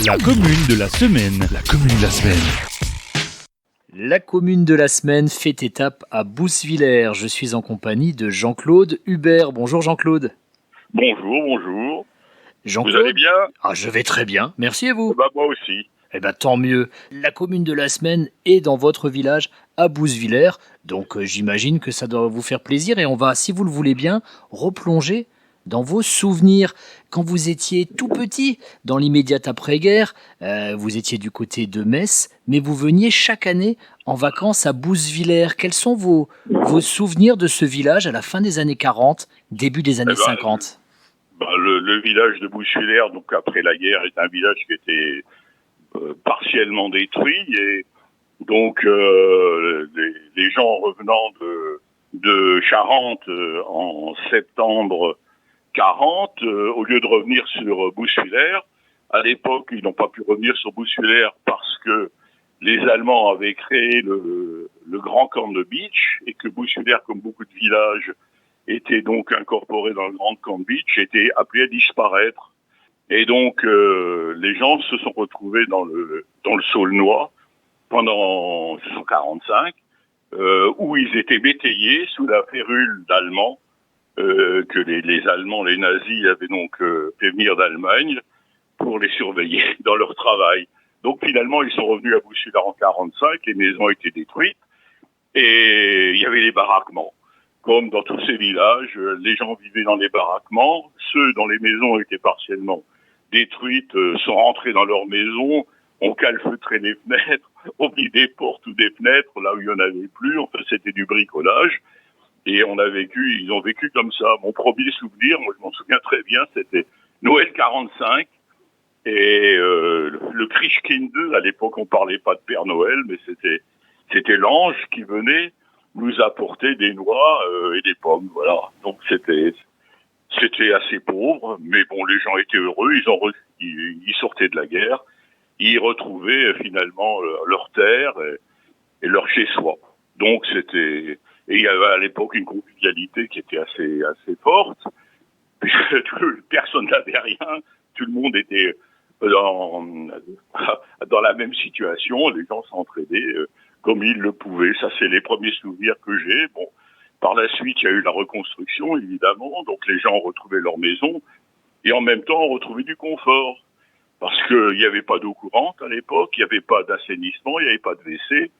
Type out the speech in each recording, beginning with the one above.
La commune de la semaine. La commune de la semaine. La commune de la semaine fait étape à Bousswiller. Je suis en compagnie de Jean-Claude Hubert. Bonjour Jean-Claude. Bonjour, bonjour. Vous allez Jean-Claude. bien? Je vais très bien. Merci à vous. Moi aussi. Tant mieux. La commune de la semaine est dans votre village à Bousswiller. Donc j'imagine que ça doit vous faire plaisir et on va, si vous le voulez bien, replonger dans vos souvenirs. Quand vous étiez tout petit, dans l'immédiate après-guerre, vous étiez du côté de Metz, mais vous veniez chaque année en vacances à Bousswiller. Quels sont vos souvenirs de ce village à la fin des années 40, début des années 50? Le village de Bousswiller, donc après la guerre, est un village qui était partiellement détruit et donc les gens revenant de Charente en septembre 40, au lieu de revenir sur Bousswiller, à l'époque ils n'ont pas pu revenir sur Bousswiller parce que les Allemands avaient créé le Grand Camp de Beach et que Bousswiller, comme beaucoup de villages, était donc incorporé dans le Grand Camp de Beach, était appelé à disparaître. Et donc les gens se sont retrouvés dans le Saulnois pendant 1945, où ils étaient métayers sous la férule d'Allemands que les Allemands, les nazis, avaient donc fait venir d'Allemagne pour les surveiller dans leur travail. Donc finalement, ils sont revenus à Bousswiller en 1945, les maisons étaient détruites et il y avait les baraquements. Comme dans tous ces villages, les gens vivaient dans les baraquements, ceux dont les maisons étaient partiellement détruites sont rentrés dans leurs maisons, ont calfeutré les fenêtres, ont mis des portes ou des fenêtres là où il n'y en avait plus, enfin c'était du bricolage. Et ils ont vécu comme ça. Mon premier souvenir, moi je m'en souviens très bien, c'était Noël 45 et le Christkind, à l'époque on parlait pas de Père Noël, mais c'était l'ange qui venait nous apporter des noix et des pommes, voilà. Donc c'était assez pauvre, mais bon, les gens étaient heureux, ils sortaient de la guerre, ils retrouvaient finalement leur terre et leur chez-soi. Donc et il y avait à l'époque une convivialité qui était assez forte, puisque personne n'avait rien, tout le monde était dans la même situation, les gens s'entraidaient comme ils le pouvaient. Ça, c'est les premiers souvenirs que j'ai. Bon, par la suite, il y a eu la reconstruction, évidemment, donc les gens ont retrouvé leur maison, et en même temps, ont retrouvé du confort, parce qu'il n'y avait pas d'eau courante à l'époque, il n'y avait pas d'assainissement, il n'y avait pas de WC,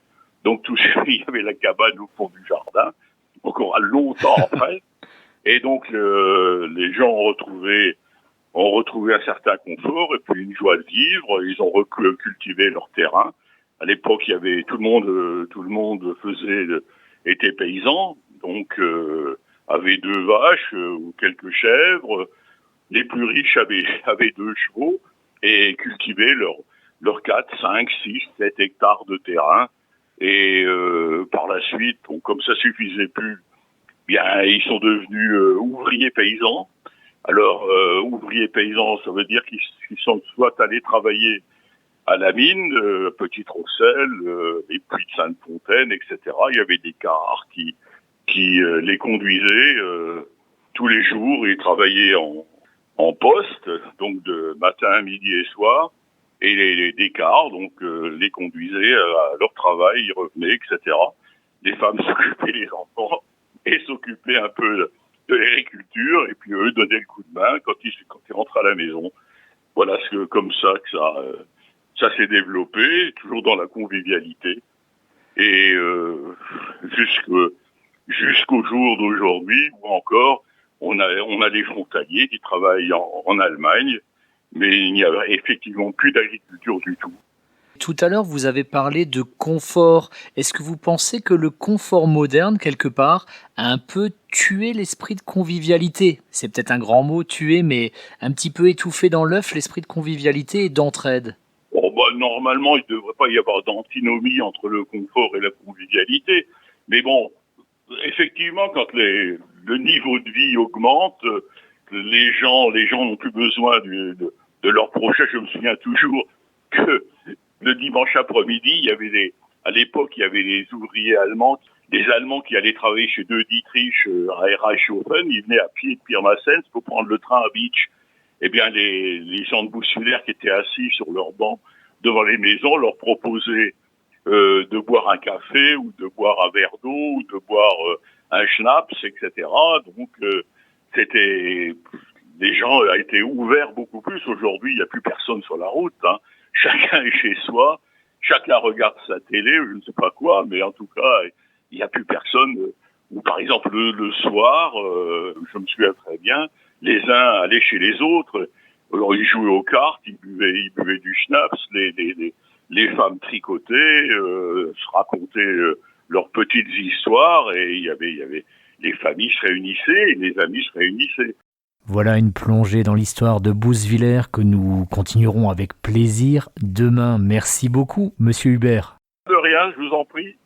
donc il y avait la cabane au fond du jardin, encore longtemps après, et donc les gens ont retrouvé un certain confort et puis une joie de vivre. Ils ont cultivé leur terrain. À l'époque, il y avait tout le monde était paysan, donc avait 2 vaches ou quelques chèvres. Les plus riches avaient 2 chevaux et cultivaient leurs 4, 5, 6, 7 hectares de terrain. Et par la suite, comme ça suffisait plus, bien ils sont devenus ouvriers paysans. Alors, ouvriers paysans, ça veut dire qu'ils sont soit allés travailler à la mine, Petite Rosselle, les puits de Sainte-Fontaine, etc. Il y avait des cars qui les conduisaient tous les jours. Ils travaillaient en poste, donc de matin, midi et soir. Et des cars, donc les conduisaient à leur travail, ils revenaient, etc. Les femmes s'occupaient des enfants et s'occupaient un peu de l'agriculture, et puis eux donnaient le coup de main quand ils rentraient à la maison. Voilà, comme ça que ça s'est développé, toujours dans la convivialité. Et jusqu'au jour d'aujourd'hui, où encore, on a des frontaliers qui travaillent en Allemagne, mais il n'y a effectivement plus d'agriculture du tout. Tout à l'heure, vous avez parlé de confort. Est-ce que vous pensez que le confort moderne, quelque part, a un peu tué l'esprit de convivialité? C'est peut-être un grand mot, tuer, mais un petit peu étouffé dans l'œuf l'esprit de convivialité et d'entraide. Normalement, il ne devrait pas y avoir d'antinomie entre le confort et la convivialité. Mais bon, effectivement, quand le niveau de vie augmente, les gens n'ont plus besoin de leur prochain. Je me souviens toujours que le dimanche après-midi, à l'époque, il y avait des ouvriers allemands, des Allemands qui allaient travailler chez De Dietrich à Reichshofen. Ils venaient à pied de Pirmasens pour prendre le train à Beach. eh bien les gens de Bousswiller qui étaient assis sur leur banc devant les maisons leur proposaient de boire un café ou de boire un verre d'eau ou de boire un schnapps, etc. Donc c'était les gens étaient ouverts beaucoup plus. Aujourd'hui, il n'y a plus personne sur la route. Hein. Chacun est chez soi, chacun regarde sa télé, je ne sais pas quoi, mais en tout cas, il n'y a plus personne. Ou par exemple le soir, je me souviens très bien, les uns allaient chez les autres. Alors ils jouaient aux cartes, ils buvaient du schnapps, les femmes tricotaient, se racontaient leurs petites histoires, et il y avait les familles se réunissaient et les amis se réunissaient. Voilà une plongée dans l'histoire de Bousswiller que nous continuerons avec plaisir demain. Merci beaucoup, Monsieur Hubert. De rien, je vous en prie.